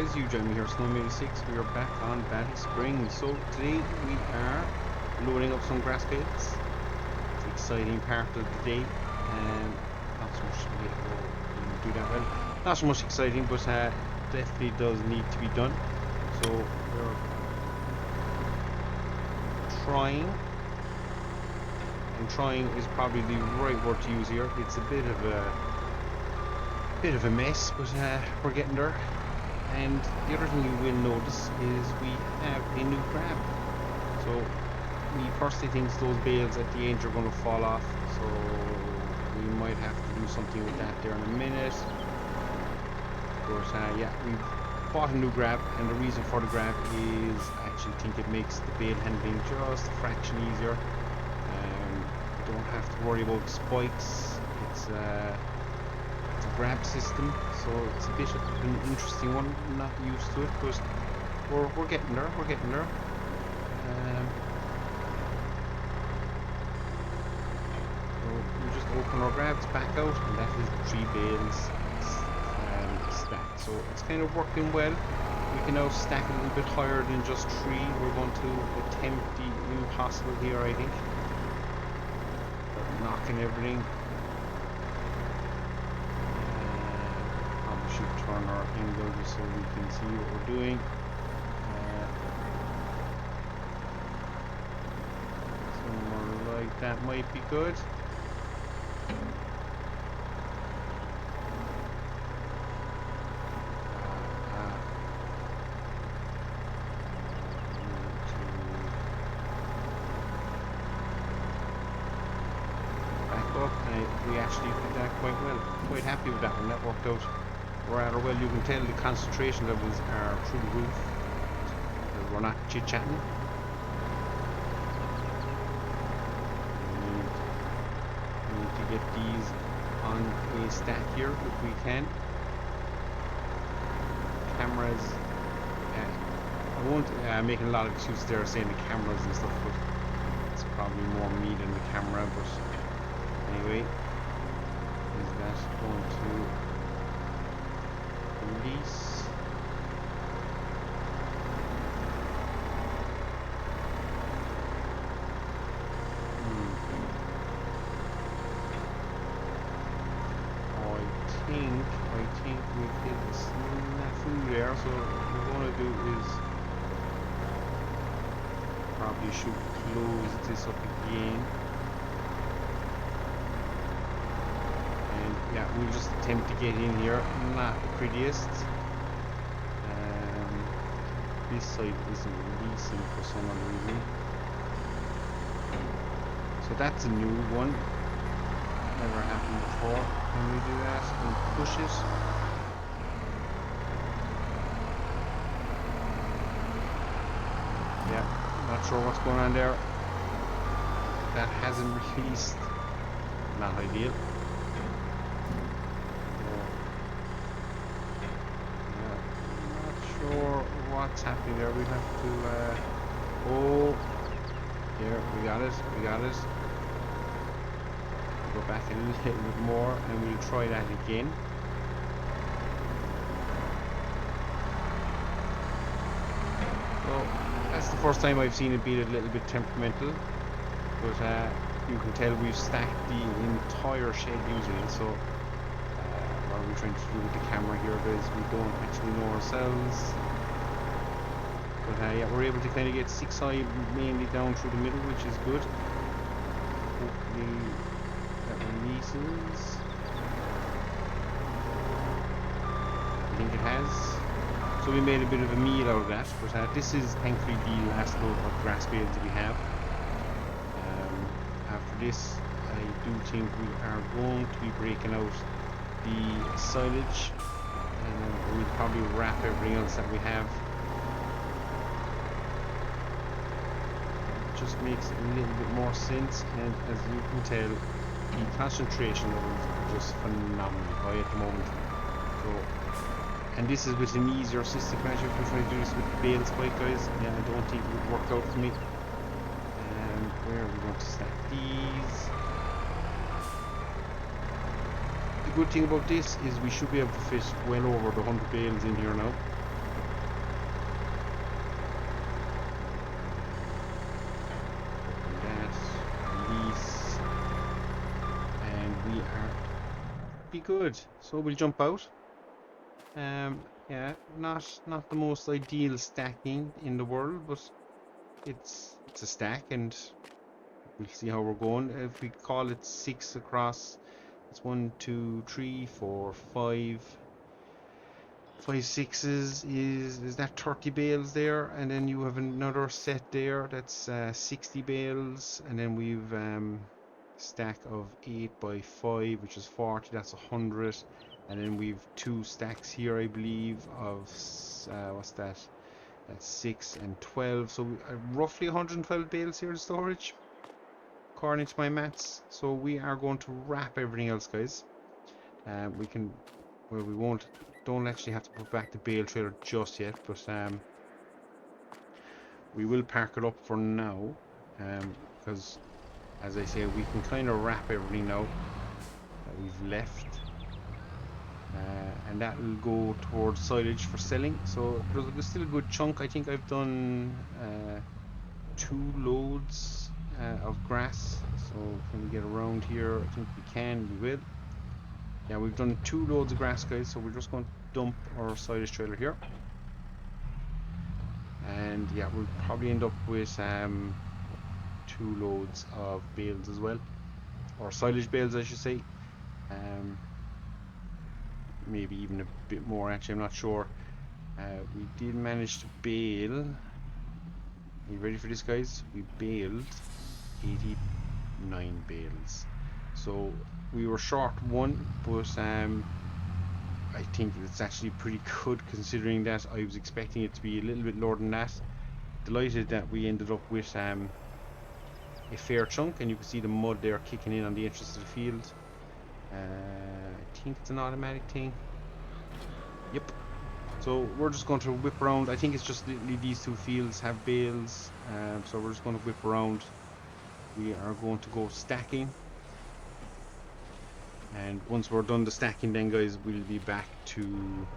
guys, you join me here, Snow86. We are back on Ballyspring. So today we are loading up some grass bales. It's the exciting part of the day, and not so much to do that well. Not so much exciting, but definitely does need to be done. So we're trying, and trying is probably the right word to use here. It's a bit of a mess, but we're getting there. And the other thing you will notice is we have a new grab. So me personally thinks those bales at the end are going to fall off, so we might have to do something with that there in a minute. But yeah, we've bought a new grab, and the reason for the grab is I actually think it makes the bale handling just a fraction easier. You don't have to worry about spikes. It's a grab system, so it's a bit of an interesting one. I'm not used to it, but we're getting there. We're getting there. So we just open our grabs back out, and that is 3 bales stacked. So it's kind of working well. We can now stack a little bit higher than just 3. We're going to attempt the impossible here, I think. Knocking everything. Should turn our angle just so we can see what we're doing. Somewhere like that might be good. Back up, and we actually did that quite well. Quite happy with that one. That worked out rather well. You can tell the concentration levels are through the roof. We're not chit-chatting. We need to get these on a stack here if we can. Cameras. I won't making a lot of excuses there saying the cameras and stuff, but it's probably more me than the camera. But anyway, is that going to release? I think we've hit the snafu there, so what we're going to do is probably should close this up again. And yeah, we'll just attempt to get in here. Not the prettiest. This side isn't releasing for some other reason. So that's a new one. Never happened before. Can we do that and push it? Yeah, not sure what's going on there. That hasn't released. Not ideal. What's happening there? We have to oh, here we got it, go back a little bit more and we'll try that again. So that's the first time I've seen it be a little bit temperamental, but you can tell we've stacked the entire shed using it. So what are we trying to do with the camera here is we don't actually know ourselves. But yeah, we're able to kind of get 6 eye mainly down through the middle, which is good. Hopefully that releases. I think it has. So we made a bit of a meal out of that. But this is thankfully the last load of grass bales that we have. After this, I do think we are going to be breaking out the silage, and we'll probably wrap everything else that we have. Just makes a little bit more sense, and as you can tell, the concentration levels are just phenomenally high at the moment. So, and this is with an easier system. Imagine if we try to do this with the bale spike, guys. Yeah, I don't think it would work out for me. And where are we going to stack these? The good thing about this is we should be able to fit well over the 100 bales in here now. be good. So we'll jump out. Yeah, not the most ideal stacking in the world, but it's a stack, and we'll see how we're going. If we call it 6 across, it's 1, 2, 3, 4, 5. 5 sixes is that 30 bales there, and then you have another set there that's 60 bales, and then we've stack of 8 by 5, which is 40, that's 100, and then we've 2 stacks here, I believe, of what's that? That's 6 and 12, so roughly 112 bales here in storage, according to my maths. So we are going to wrap everything else, guys. We can, well, we don't actually have to put back the bale trailer just yet, but we will park it up for now, because as I say, we can kind of wrap everything now that we've left, and that will go towards silage for selling. So there's still a good chunk. I think I've done 2 loads of grass. So can we get around here? I think we can. We will. Yeah, we've done 2 loads of grass, guys. So we're just going to dump our silage trailer here, and yeah, we'll probably end up with 2 loads of bales as well, or silage bales, I should say. Maybe even a bit more, actually, I'm not sure. We did manage to bale. Are you ready for this, guys? We baled 89 bales. So we were short 1, but I think it's actually pretty good, considering that I was expecting it to be a little bit lower than that. Delighted that we ended up with a fair chunk, and you can see the mud there kicking in on the entrance of the field. I think it's an automatic thing. Yep. So we're just going to whip around. I think it's just literally these 2 fields have bales, so we're just going to whip around. We are going to go stacking, and once we're done the stacking, then, guys, we'll be back to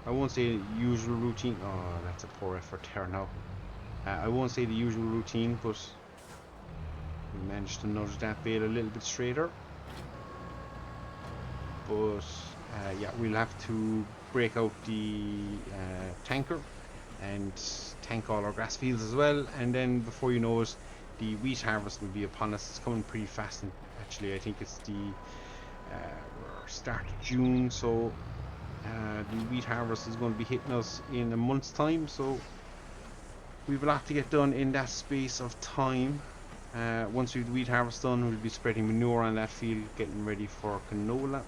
I won't say usual routine. Oh, that's a poor effort there now. I won't say the usual routine, but we managed to nudge that bale a little bit straighter. But yeah, we'll have to break out the tanker and tank all our grass fields as well, and then before you know it, the wheat harvest will be upon us. It's coming pretty fast, and actually I think it's the start of June, so the wheat harvest is going to be hitting us in a month's time, so we've a lot to get done in that space of time. Once we've the wheat harvest done, we'll be spreading manure on that field, getting ready for canola.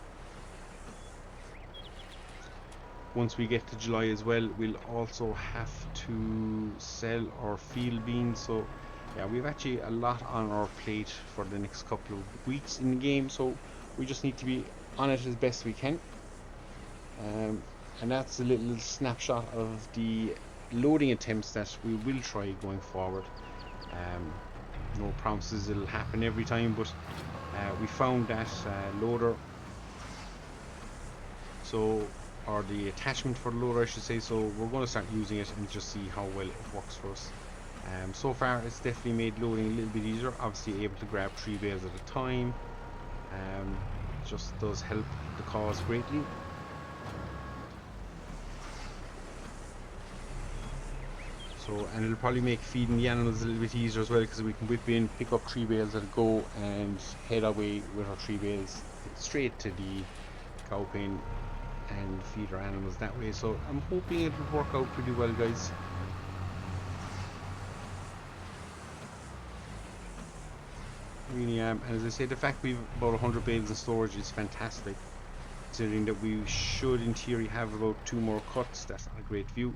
Once we get to July as well, we'll also have to sell our field beans. So yeah, we've actually a lot on our plate for the next couple of weeks in the game, so we just need to be on it as best we can. And that's a little snapshot of the loading attempts that we will try going forward. No promises it'll happen every time, but we found that loader, so, or the attachment for the loader, I should say, so we're going to start using it and just see how well it works for us. So far it's definitely made loading a little bit easier, obviously able to grab 3 bales at a time. Just does help the cause greatly. So, and it'll probably make feeding the animals a little bit easier as well, because we can whip in, pick up 3 bales at a go, and head away with our 3 bales straight to the cow pen and feed our animals that way. So I'm hoping it will work out pretty well, guys. Really am. And as I say, the fact we've about 100 bales in storage is fantastic, considering that we should in theory have about 2 more cuts. That's not a great view.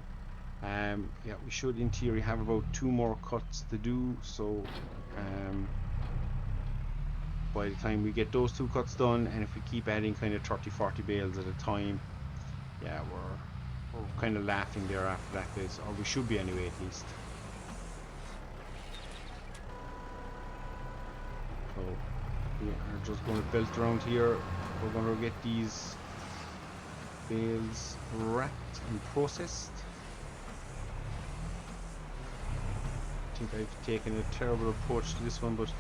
Yeah, we should in theory have about 2 more cuts to do, so by the time we get those 2 cuts done, and if we keep adding kind of 30-40 bales at a time, yeah, we're kind of laughing there after that, guys, or we should be anyway, at least. So we are just going to belt around here. We're going to get these bales wrapped and processed. I think I've taken a terrible approach to this one, but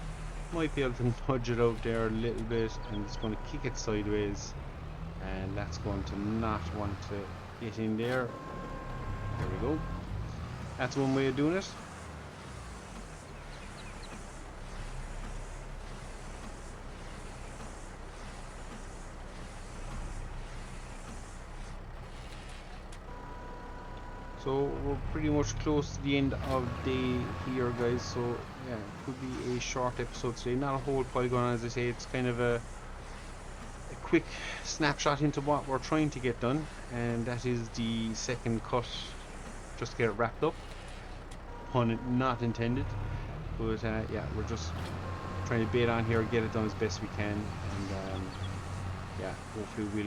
Might be able to nudge it out there a little bit, and it's going to kick it sideways, and that's going to not want to get in there. There we go. That's one way of doing it. So we're pretty much close to the end of the day here, guys. So yeah, it could be a short episode today. Not a whole pile going on, as I say. It's kind of a quick snapshot into what we're trying to get done, and that is the second cut, just to get it wrapped up. Pun not intended, but yeah, we're just trying to bait on here, get it done as best we can, and yeah, hopefully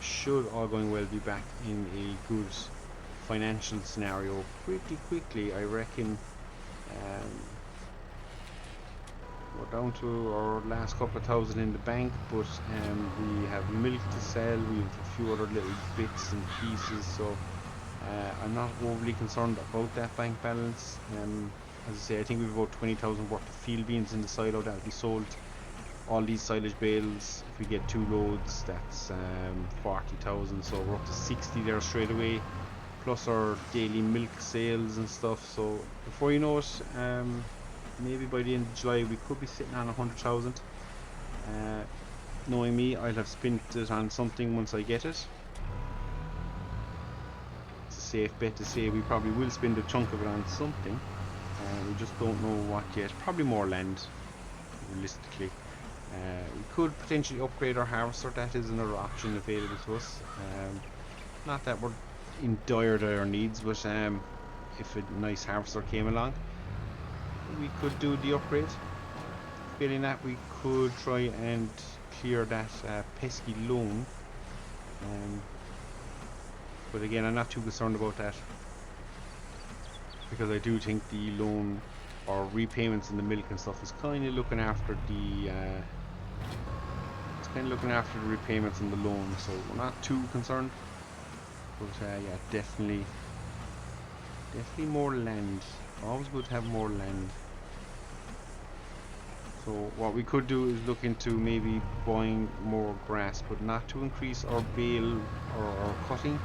should all going well, be back in a good financial scenario pretty quickly. I reckon we're down to our last couple of thousand in the bank, but we have milk to sell, we have a few other little bits and pieces, so I'm not overly concerned about that bank balance. As I say, I think we've about 20,000 worth of field beans in the silo that will be sold. All these silage bales, if we get 2 loads, that's 40,000, so we're up to 60 there straight away, plus our daily milk sales and stuff. So before you know it, maybe by the end of July we could be sitting on 100,000. Knowing me, I'll have spent it on something once I get it. It's a safe bet to say we probably will spend a chunk of it on something. We just don't know what yet. Probably more land, realistically. We could potentially upgrade our harvester. That is another option available to us. Not that we're in dire needs, but if a nice harvester came along, we could do the upgrade. Failing that, we could try and clear that pesky loan. But again, I'm not too concerned about that, because I do think the loan or repayments in the milk and stuff is kind of looking after the repayments in the loan, so we're not too concerned. But yeah, definitely more land. Always good to have more land. So what we could do is look into maybe buying more grass, but not to increase our bale or our cutting,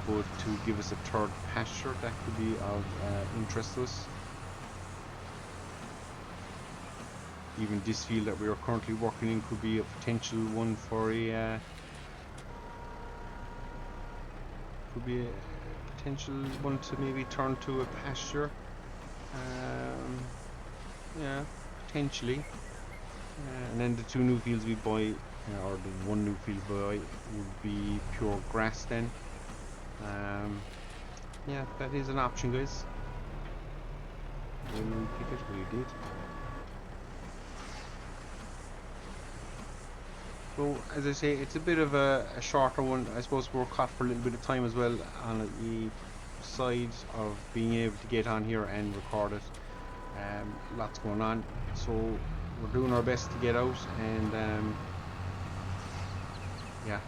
but to give us a third pasture that could be of interest to us. Even this field that we are currently working in could be a potential one for a potential one to maybe turn to a pasture. Yeah, potentially. And then the 2 new fields we buy, or the 1 new field we buy, would be pure grass then. Yeah, that is an option, guys. Will we pick it? We did. So, as I say, it's a bit of a shorter one. I suppose we're caught for a little bit of time as well on the side of being able to get on here and record it. Lots going on, so we're doing our best to get out, and yeah,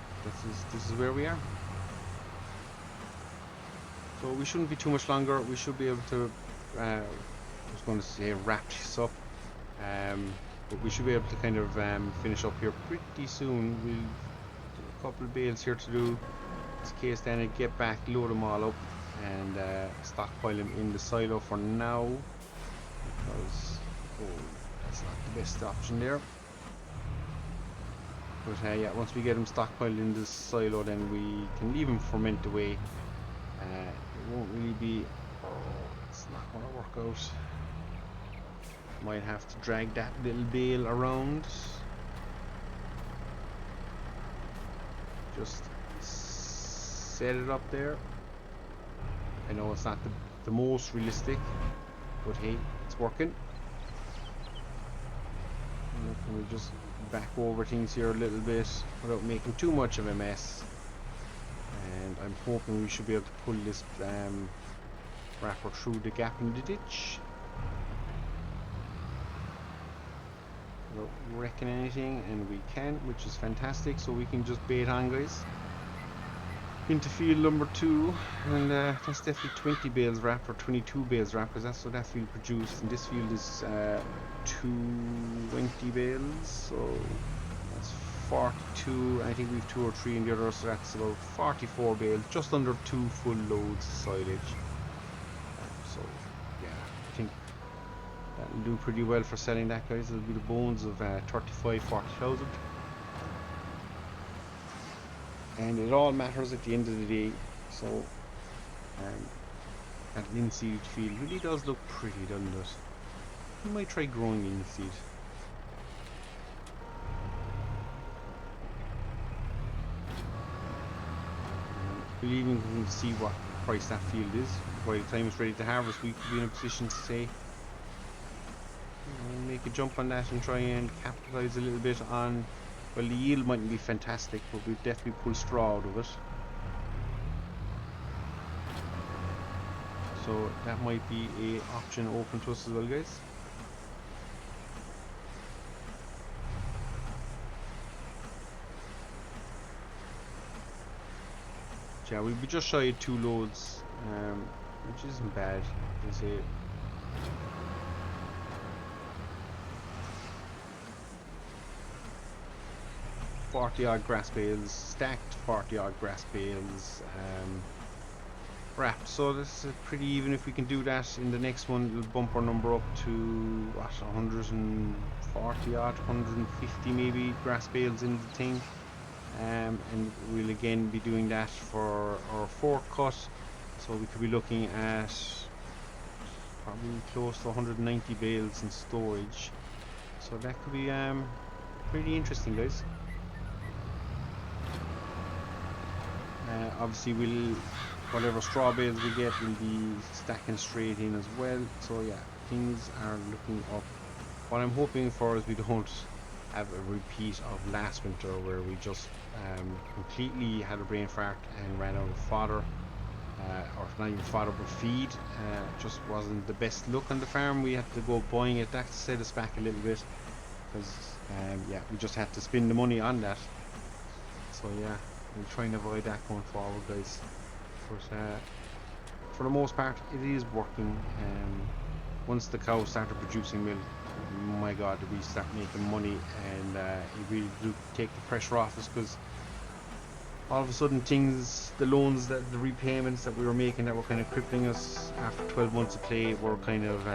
this is where we are. So we shouldn't be too much longer. We should be able to I was going to say wrap this up, but we should be able to kind of finish up here pretty soon. We'll do a couple of bales here to do. In this case, then I get back, load them all up, and stockpile them in the silo for now, because that's not the best option there. But yeah, once we get them stockpiled in the silo, then we can leave them ferment away. It won't really be, it's not going to work out. Might have to drag that little bale around. Just set it up there. I know it's not the most realistic, but hey, it's working. Can we just back over things here a little bit without making too much of a mess? And I'm hoping we should be able to pull this wrapper through the gap in the ditch. Without wrecking anything, and we can, which is fantastic. So we can just bait on, guys. into field number 2, and that's definitely 20 bales wrap or 22 bales wrap, because that's what that field produced, and this field is 20 bales, so that's 42. I think we've 2 or 3 in the other, so that's about 44 bales, just under 2 full loads of silage. So yeah, I think that'll do pretty well for selling that, guys. It'll be the bones of 40,000. And it all matters at the end of the day. So that linseed field really does look pretty, doesn't it? You might try growing linseed. We'll even see what price that field is. By the time it's ready to harvest, we could be in a position to say, make a jump on that and try and capitalize a little bit on. Well, the yield mightn't be fantastic, but we'll definitely pull straw out of it. So that might be an option open to us as well, guys. Yeah, we'll be just shy of 2 loads, which isn't bad. I say. 40 odd grass bales, stacked 40 odd grass bales, wrapped. So this is pretty even. If we can do that in the next one, it'll bump our number up to what, 140 odd, 150 maybe grass bales in the thing. And we'll again be doing that for our 4th cut, so we could be looking at probably close to 190 bales in storage. So that could be pretty interesting, guys. Obviously whatever straw bales we get will be stacking straight in as well. So yeah, things are looking up. What I'm hoping for is we don't have a repeat of last winter, where we just completely had a brain fart and ran out of fodder, or not even fodder but feed. Just wasn't the best look on the farm. We had to go buying it. That set us back a little bit, because yeah, we just had to spend the money on that. So yeah, we'll try and avoid that going forward, guys. But for the most part, it is working. Once the cows started producing milk, my god, we start making money, and it really do take the pressure off us, because all of a sudden the loans, the repayments that we were making that were kind of crippling us after 12 months of play were kind of